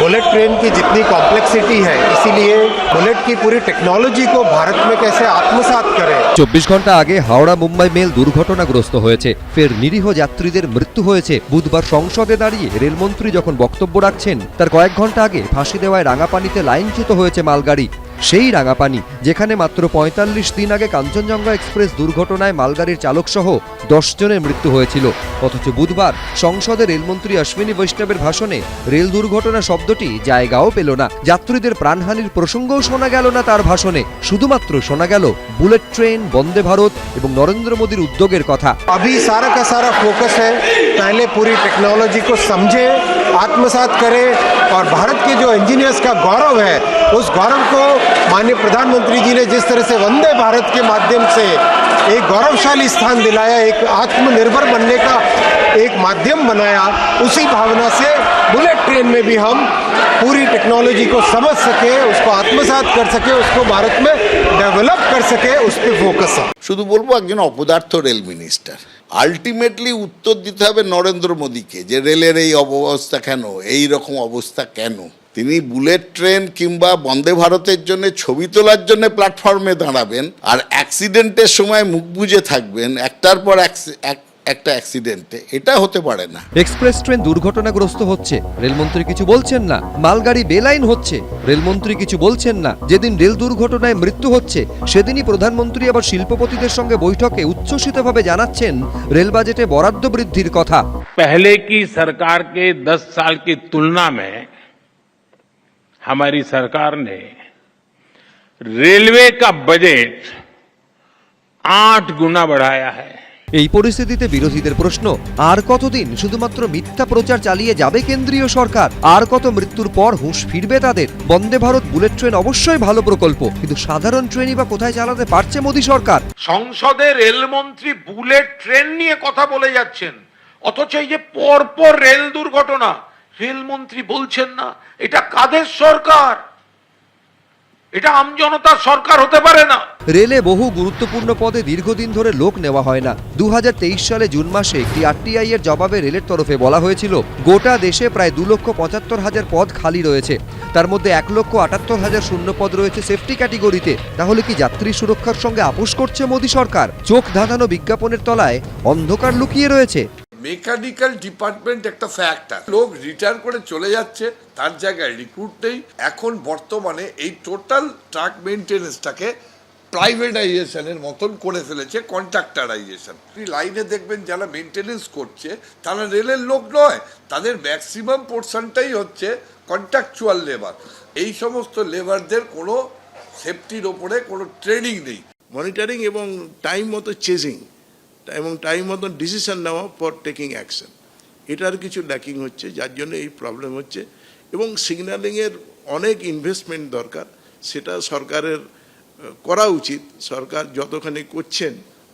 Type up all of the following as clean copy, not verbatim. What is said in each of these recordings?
Bullet train की जितनी complexity है, इसीलिए बुलेट की पूरी टेक्नोलॉजी को भारत में कैसे आत्मसात करें। 24 ঘন্টা আগে হাওড়া মুম্বাই মেল দুর্ঘটনাগ্রস্ত হয়েছে, ফের নিরীহ যাত্রীদের মৃত্যু হয়েছে। বুধবার সংসদে দাঁড়িয়ে রেলমন্ত্রী যখন বক্তব্য রাখছেন, তার কয়েক ঘন্টা আগে ফাঁসি দেওয়ায় রাঙাপানিতে লাইনচ্যুত হয়েছে মালগাড়ি। সেই রাঙাপানি যেখানে মাত্র ৪৫ দিন আগে কাঞ্চনজঙ্ঘা এক্সপ্রেস দুর্ঘটনায় মালগাড়ির চালক সহ 10 জনের মৃত্যু হয়েছিল। অথচ বুধবার সংসদে রেলমন্ত্রী অশ্বিনী বৈষ্ণবের ভাষণে রেল দুর্ঘটনা শব্দটি জায়গাও পেল না। যাত্রীদের প্রাণহানির প্রসঙ্গও শোনা গেল না তার ভাষণে। শুধুমাত্র শোনা গেল বুলেট ট্রেন, বন্দে ভারত এবং নরেন্দ্র মোদীর উদ্যোগের কথা। अभी सारा का सारा फोकस है, पहले पूरी टेक्नोलॉजी को समझे, आत्मसात करे और भारत के जो इंजीनियर्स का गौरव है, उस गौरव को माननीय प्रधानमंत्री जी ने जिस तरह से वंदे भारत के माध्यम से एक गौरवशाली स्थान दिलाया, एक आत्मनिर्भर बनने का एक माध्यम बनाया, उसी भावना से बुलेट ट्रेन में भी हम पूरी टेक्नोलॉजी को समझ सके, उसको आत्मसात कर सके, उसको भारत में डेवलप कर सके, उस पर फोकस है। শুধু বলবো একজন অপদার্থ রেল মিনিস্টার, আলটিমেটলি উত্তর দিতে হবে নরেন্দ্র মোদীকে যে রেলের এই অবস্থা কেন, এই রকম অবস্থা কেন। তিনি বুলেট ট্রেন কিংবা বন্দে ভারতের জন্য ছবি তোলার জন্য প্ল্যাটফর্মে দাঁড়াবেন আর অ্যাক্সিডেন্টের সময় মুখ বুজে থাকবেন একটার পর একটা অ্যাক্সিডেন্টে, এটা হতে পারে না। এক্সপ্রেস ট্রেন দুর্ঘটনাগ্রস্ত হচ্ছে, রেলমন্ত্রী কিছু বলছেন না। মালগাড়ি বেলাইন হচ্ছে, রেলমন্ত্রী কিছু বলছেন না। যেদিন রেল দুর্ঘটনায় মৃত্যু হচ্ছে, সেদিনই প্রধানমন্ত্রী আবার শিল্পপতিদের সঙ্গে বৈঠকে উচ্ছ্বসিতভাবে জানাচ্ছেন রেল বাজেটে বরাদ্দ বৃদ্ধির কথা। पहले की सरकार के 10 साल की तुलना में हमारी सरकार ने रेलवे का बजट 8 गुना बढ़ाया है। এই পরিস্থিতিতে বিরোধীদের প্রশ্ন, আর কতদিন শুধুমাত্র মিথ্যা প্রচার চালিয়ে যাবে কেন্দ্রীয় সরকার? আর কত মৃত্যুর পর হুঁশ ফিরবে তাদের? বন্দে ভারত বুলেট ট্রেন অবশ্যই ভালো প্রকল্প, কিন্তু সাধারণ ট্রেনই বা কোথায় চালাতে পারছে মোদী সরকার? সংসদে রেলমন্ত্রী বুলেট ট্রেন নিয়ে কথা বলে যাচ্ছেন, অথচ এই যে পরপর রেল দুর্ঘটনা, রেলমন্ত্রী বলছেন না। এটা কাদের সরকার? এটা আমজনতার সরকার হতে পারে না। রেলে বহু গুরুত্বপূর্ণ পদে দীর্ঘদিন ধরে লোক নেওয়া হয় না। 2023 সালে জুন মাসে একটি আরটিআই এর জবাবে রেলের তরফে বলা হয়েছিল, গোটা দেশে প্রায় 2,75,000 পদ খালি রয়েছে, তার মধ্যে 1,78,000 শূন্য পদ রয়েছে সেফটি ক্যাটেগরিতে। তাহলে কি যাত্রী সুরক্ষার সঙ্গে আপোষ করছে মোদী সরকার? চোখ ধাঁধানো বিজ্ঞাপনের তলায় অন্ধকার লুকিয়ে রয়েছে। মেকানিক্যাল ডিপার্টমেন্ট একটা ফ্যাক্টর, লোক রিটায়ার করে চলে যাচ্ছে, তার জায়গায় রিক্রুট নেই। এখন বর্তমানে এই টোটাল ট্রাক মেনটেন্যান্সটাকে প্রাইভেটাইজেশনের মতন করে ফেলেছে, কন্ট্রাক্টারাইজেশন। লাইনে দেখবেন যারা মেনটেন্যান্স করছে তারা রেলের লোক নয়, তাদের ম্যাক্সিমাম পোর্শনটাই হচ্ছে কন্ট্রাকচুয়াল লেবার। এই সমস্ত লেবারদের কোনো সেফটির ওপরে কোনো ট্রেনিং নেই। মনিটরিং এবং টাইম মতো চেজিং এবং টাইম মতন ডিসিশন নেওয়া ফর টেকিং অ্যাকশন, এটার কিছু ল্যাকিং হচ্ছে, যার জন্য এই প্রবলেম হচ্ছে। এবং সিগন্যালিংয়ের অনেক ইনভেস্টমেন্ট দরকার, সেটা সরকারের করা উচিত। সরকার যতখানি করছেন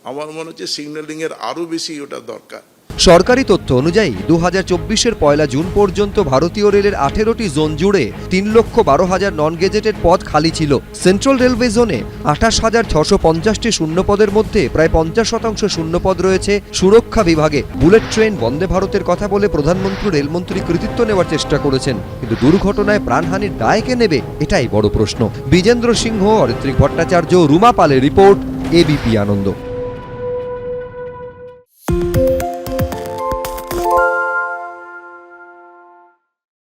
আমার মনে হচ্ছে সিগন্যালিংয়ের আরও বেশি ওটা দরকার। সরকারি তথ্য অনুযায়ী 2024-এর 1 জুন পর্যন্ত ভারতীয় রেলের 18টি জোন জুড়ে 3,12,000 নন গেজেটেড পদ খালি ছিল। সেন্ট্রাল রেলওয়ে জোনে 28,650টি শূন্য পদের মধ্যে প্রায় 50% শূন্য পদ রয়েছে সুরক্ষা বিভাগে। বুলেট ট্রেন, বন্দে ভারতের কথা বলে প্রধানমন্ত্রী রেলমন্ত্রী কৃতিত্ব নেওয়ার চেষ্টা করেছেন, কিন্তু দুর্ঘটনায় প্রাণহানির দায় কে নেবে, এটাই বড় প্রশ্ন। বিজেন্দ্র সিংহ, অরিত্রিক ভট্টাচার্য, রুমা পালের রিপোর্ট, এবিপি আনন্দ।